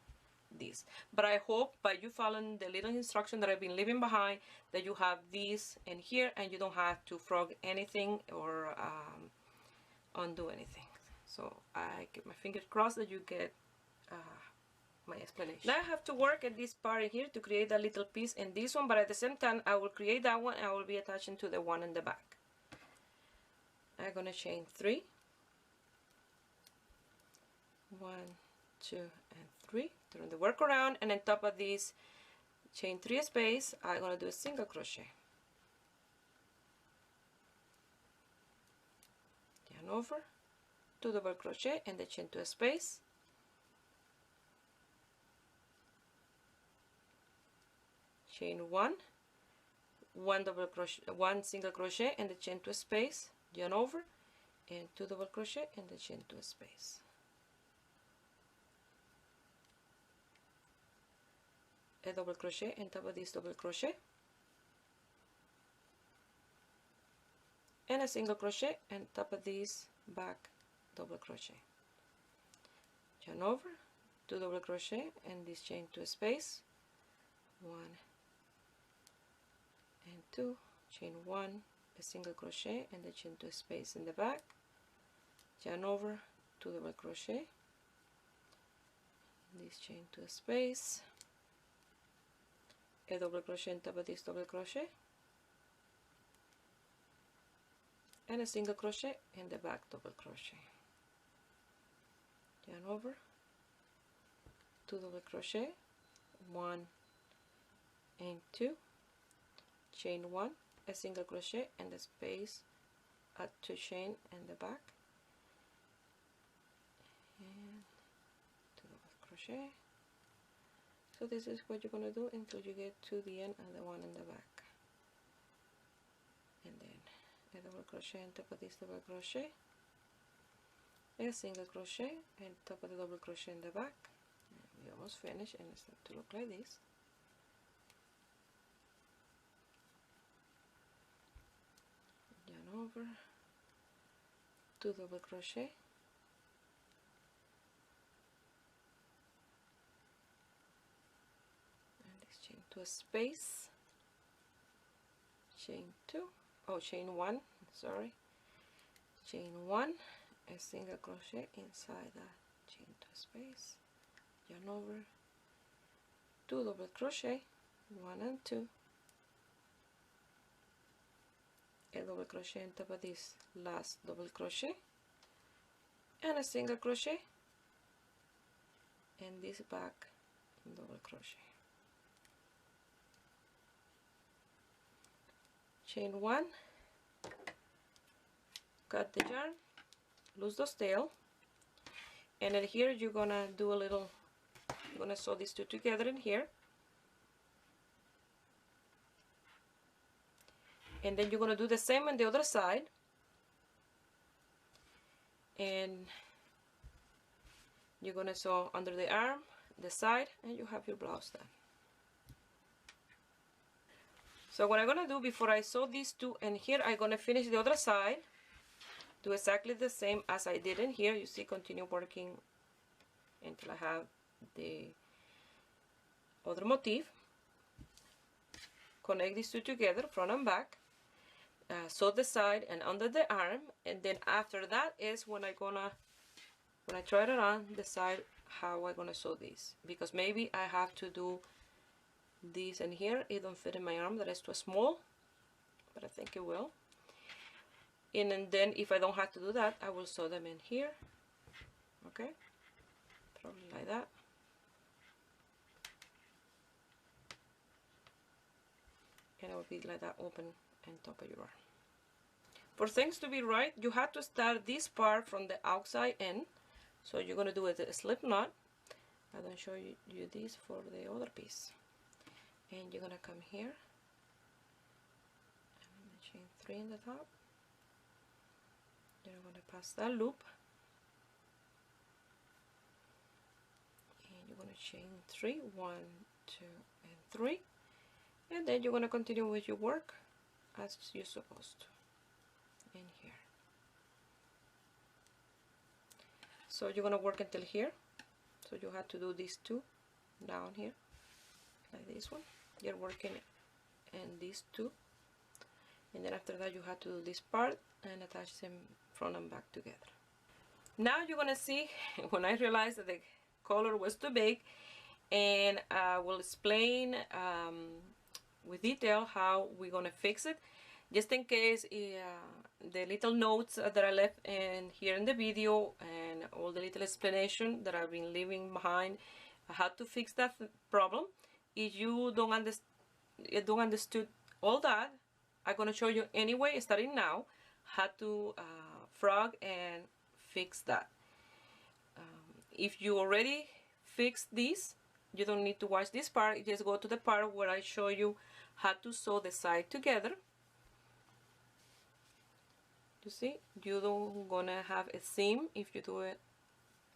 S1: this. But I hope by you following the little instruction that I've been leaving behind that you have this in here and you don't have to frog anything or undo anything. So I keep my fingers crossed that you get my explanation. Now I have to work at this part in here to create a little piece in this one, but at the same time I will create that one and I will be attaching to the one in the back. I'm gonna chain 3, 1, 2 and 3, turn the work around, and on top of this chain 3 space I'm gonna do a single crochet, yarn over, 2 double crochet and the chain 2 space, chain 1, 1 double crochet, 1 single crochet and the chain 2 space, yarn over, and 2 double crochet and the chain 2 space. A double crochet on top of this double crochet, and a single crochet on top of this back double crochet, yarn over, 2 double crochet and this chain 2 space, 1 and 2, chain 1, a single crochet and the chain 2 space in the back, yarn over, 2 double crochet, this chain 2 space, a double crochet on top of this double crochet, and a single crochet in the back double crochet, yarn over, 2 double crochet, 1 and 2, chain 1, a single crochet and the space add 2 chain in the back, and 2 double crochet. So this is what you're going to do until you get to the end of the one in the back, and then a double crochet on top of this double crochet, a single crochet on top of the double crochet in the back, and we almost finished, and it's starting to look like this. Yarn over, 2 double crochet, and this chain 2 space, chain 2, oh chain 1, sorry, chain 1, a single crochet inside that chain 2 space, yarn over, 2 double crochet, 1 and 2, a double crochet on top of this last double crochet, and a single crochet in this back double crochet, chain 1, cut the yarn, loose those tail, and then here you're gonna do a little, you're gonna sew these two together in here, and then you're going to do the same on the other side, and you're going to sew under the arm, the side, and you have your blouse done. So what I'm going to do before I sew these two in here, I'm going to finish the other side, do exactly the same as I did in here. You see, continue working until I have the other motif. Connect these two together, front and back. sew the side and under the arm, and then after that is when I try it on, decide how I'm gonna sew this, because maybe I have to do this in here. It don't fit in my arm, that is too small, but I think it will. And then if I don't have to do that, I will sew them in here. Okay, probably like that. And it will be like that, open and top of your arm. For things to be right, you have to start this part from the outside in. So you're going to do a slip knot. I don't show you this for the other piece. And you're going to come here. And chain 3 in the top. You're going to pass that loop. And you're going to chain 3, 1, 2, and 3. And then you're going to continue with your work as you're supposed to. In here. So you're gonna work until here. So you have to do these two down here, like this one. You're working in these two, and then after that you have to do this part and attach them front and back together. Now you're gonna see when I realized that the color was too big, and I will explain with detail how we're gonna fix it. Just in case the little notes that I left in here in the video and all the little explanation that I've been leaving behind how to fix that problem. If you don't understood all that, I'm gonna show you anyway, starting now, how to frog and fix that. If you already fixed this, you don't need to watch this part. You just go to the part where I show you how to sew the side together. You see, you don't gonna have a seam if you do it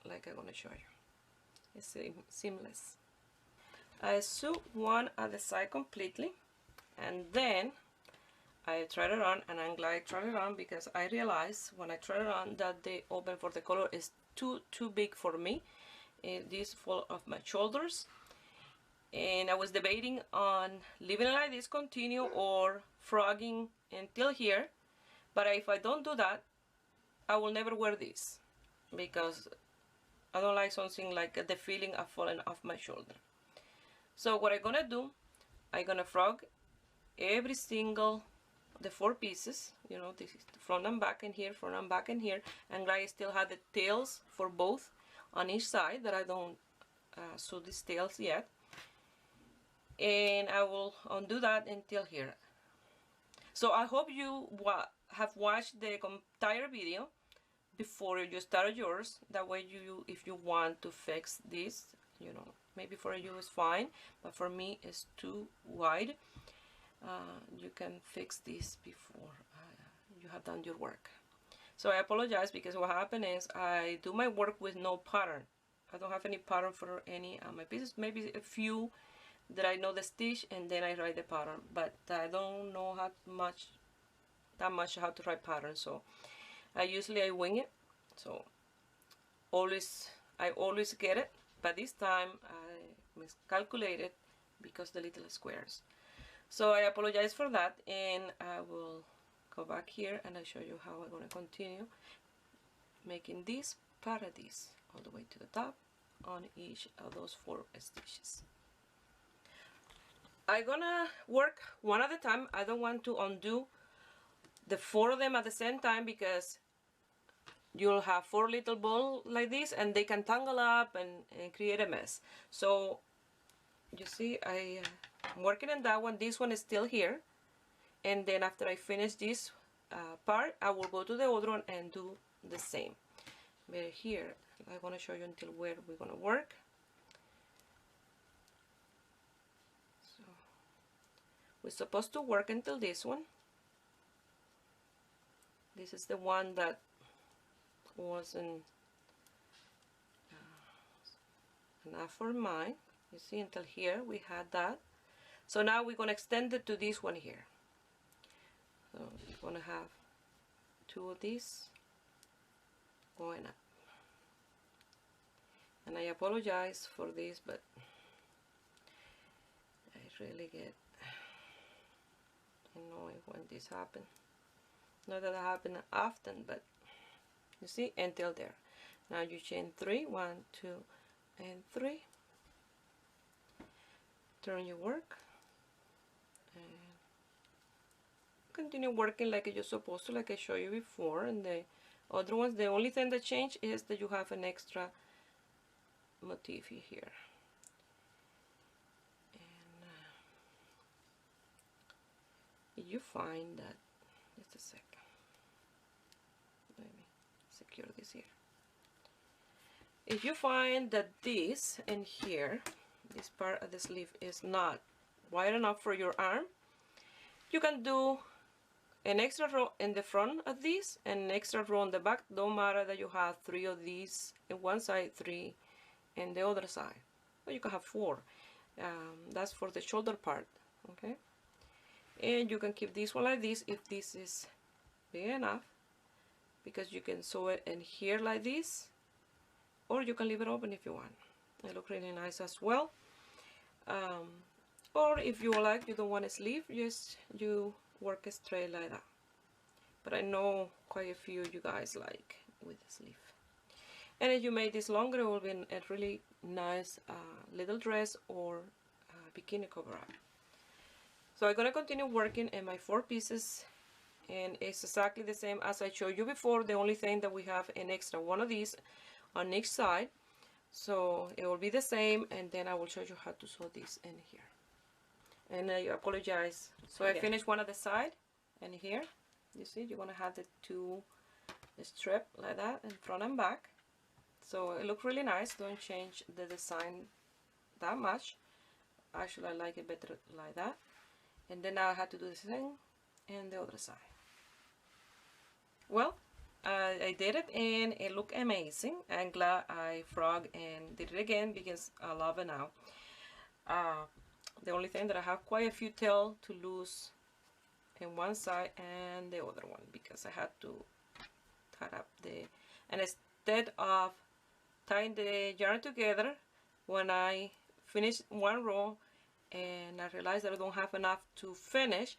S1: like I'm gonna show you. It's seamless. I sew one at the side completely, and then I tried it on, and I'm glad I tried it on because I realized when I tried it on that the open for the color is too big for me. This fall off my shoulders, and I was debating on leaving it like this, continue, or frogging until here. But if I don't do that, I will never wear this because I don't like something like the feeling of falling off my shoulder. So what I'm gonna do, I'm gonna frog every single, the 4 pieces, you know, this is the front and back in here, front and back in here, and I still have the tails for both on each side that I don't sew these tails yet. And I will undo that until here. So I hope you have watched the entire video before you start yours. That way if you want to fix this, you know, maybe for you it's fine, but for me it's too wide. You can fix this before you have done your work. So I apologize because what happened is I do my work with no pattern. I don't have any pattern for any of my pieces, maybe a few that I know the stitch and then I write the pattern, but I don't know that much how to write patterns. So I usually wing it. So I always get it, but this time I miscalculated because the little squares. So I apologize for that, and I will go back here and I'll show you how I'm going to continue making this part of this all the way to the top on each of those 4 stitches. I'm gonna work one at a time. I don't want to undo the 4 of them at the same time because you'll have 4 little balls like this and they can tangle up and create a mess. So you see, I'm working on that one. This one is still here, and then after I finish this part, I will go to the other one and do the same. But here I'm going to show you until where we're going to work. So we're supposed to work until this one. This is the one that wasn't enough for mine. You see, until here we had that. So now we're going to extend it to this one here. So we're going to have 2 of these going up. And I apologize for this, but I really get annoyed when this happens. Not that happens often, but you see, until there. Now you chain 3, 1, 2, and 3. Turn your work and continue working like you're supposed to, like I showed you before. And the other ones, the only thing that changed is that you have an extra motif here. And you find that, just a second, let me secure this here. If you find that this and here, this part of the sleeve is not wide enough for your arm, you can do an extra row in the front of this and an extra row on the back. Don't matter that you have 3 of these in one side, 3 in the other side, or you can have 4. That's for the shoulder part, okay? And you can keep this one like this if this is big enough, because you can sew it in here like this, or you can leave it open if you want. It looks really nice as well. Or if you like, you don't want a sleeve, just you work it straight like that. But I know quite a few of you guys like with the sleeve. And if you make this longer, it will be a really nice little dress or bikini cover up. So I'm gonna continue working in my 4 pieces, and it's exactly the same as I showed you before. The only thing that we have an extra one of these on each side, so it will be the same. And then I will show you how to sew this in here. And I apologize. So I finished one at the side, and here you see you're gonna have the 2 strip like that in front and back. So it looks really nice. Don't change the design that much. Actually, I like it better like that. And then I had to do the same and the other side. Well, I did it and it looked amazing. I'm glad I frog and did it again because I love it now. The only thing that I have quite a few tail to lose in one side and the other one, because I had to tie up and instead of tying the yarn together, when I finished one row and I realized that I don't have enough to finish,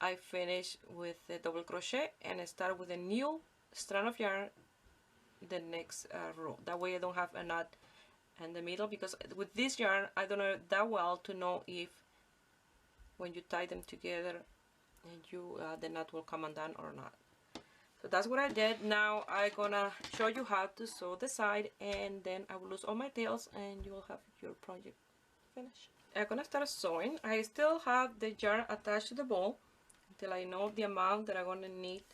S1: I finish with the double crochet and I start with a new strand of yarn the next row. That way I don't have a knot in the middle, because with this yarn I don't know that well to know if when you tie them together and the knot will come undone or not. So that's what I did. Now I'm gonna show you how to sew the side, and then I will lose all my tails and you will have your project finished. I'm gonna start sewing. I still have the yarn attached to the ball until I know the amount that I'm gonna need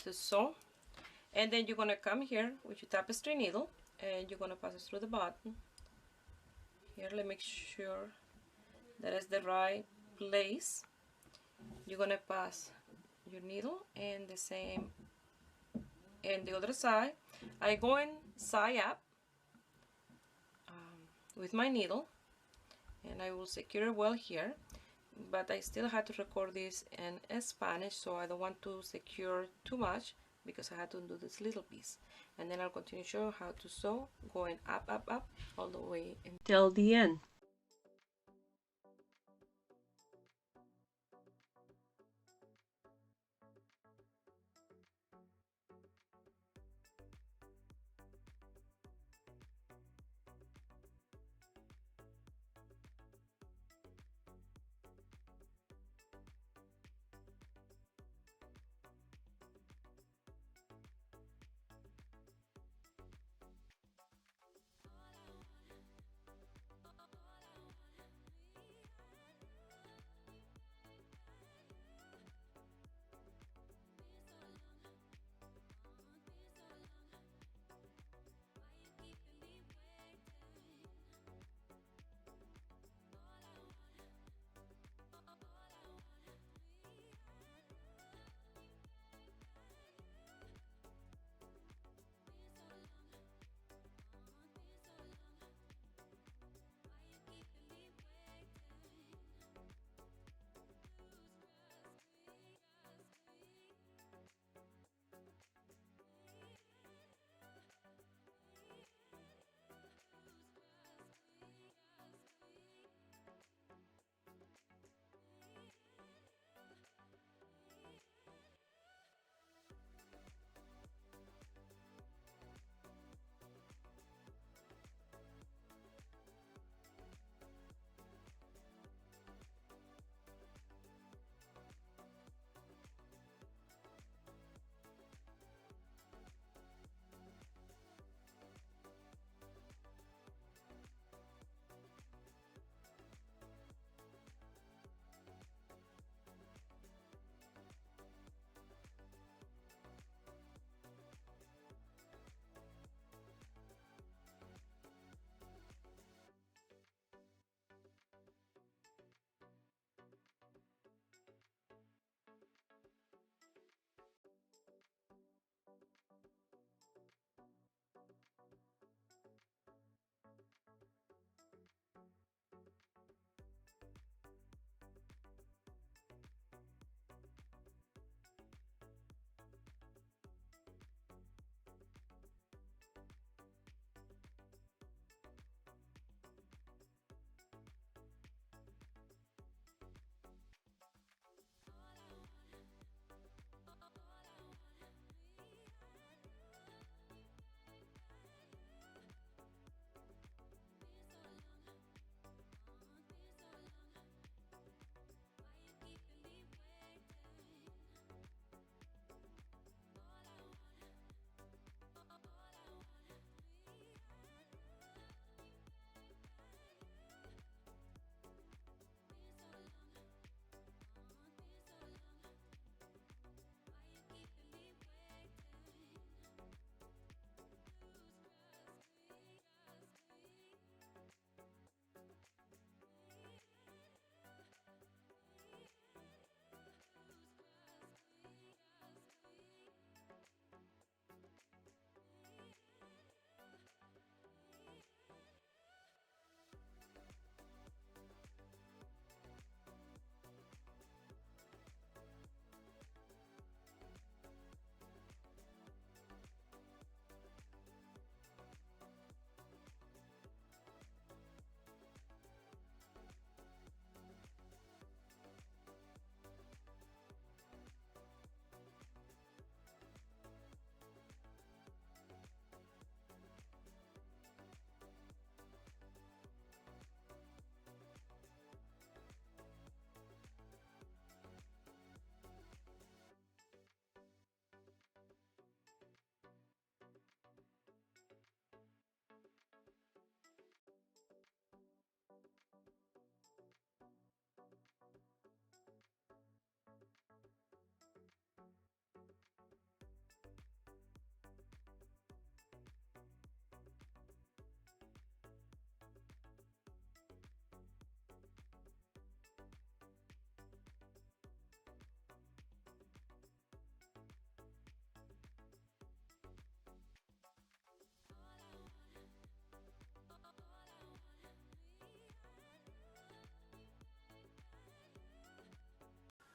S1: to sew. And then you're gonna come here with your tapestry needle and you're gonna pass it through the bottom. Here, let me make sure that is the right place. You're gonna pass your needle and the same and the other side. I go in side up with my needle, and I will secure it well here, but I still had to record this in Spanish, so I don't want to secure too much because I had to do this little piece. And then I'll continue to show you how to sew, going up, up, up, all the way until the end.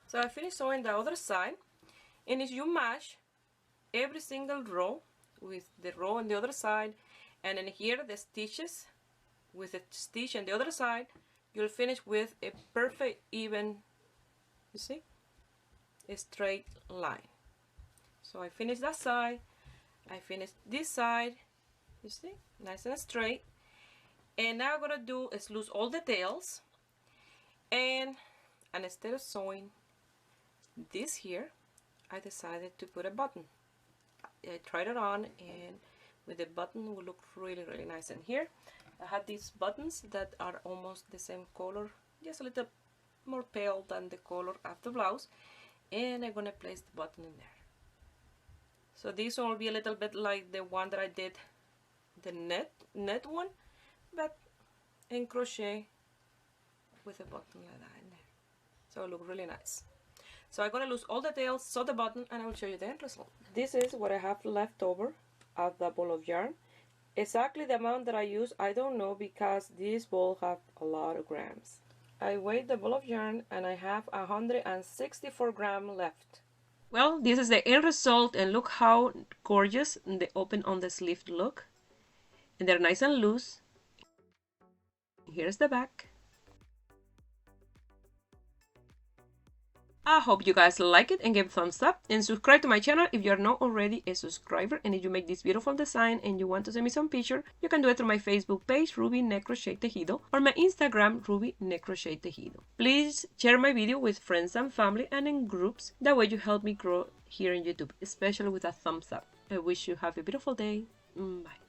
S1: So I finished sewing the other side, and if you match every single row with the row on the other side, and then here the stitches with the stitch on the other side, you'll finish with a perfect even, you see, a straight line. So I finished that side, I finished this side, you see, nice and straight. And now I'm gonna do is lose all the tails, and instead of sewing this here, I decided to put a button. I tried it on, and with the button will look really nice. And here I had these buttons that are almost the same color, just a little more pale than the color of the blouse, and I'm gonna place the button in there. So this one will be a little bit like the one that I did, the net one, but in crochet with a button like that in there. So it looks really nice. So I'm gonna lose all the tails, sew the button, and I will show you the end result. This is what I have left over of the ball of yarn. Exactly the amount that I use, I don't know, because this ball have a lot of grams. I weighed the ball of yarn and I have 164 grams left. Well, this is the end result, and look how gorgeous the open on the sleeve look. And they're nice and loose. Here's the back. I hope you guys like it and give a thumbs up, and subscribe to my channel if you are not already a subscriber. And if you make this beautiful design and you want to send me some picture, you can do it through my Facebook page, Ruby Crochet Tejido, or my Instagram, Ruby Crochet Tejido. Please share my video with friends and family and in groups. That way you help me grow here on YouTube, especially with a thumbs up. I wish you have a beautiful day. Bye.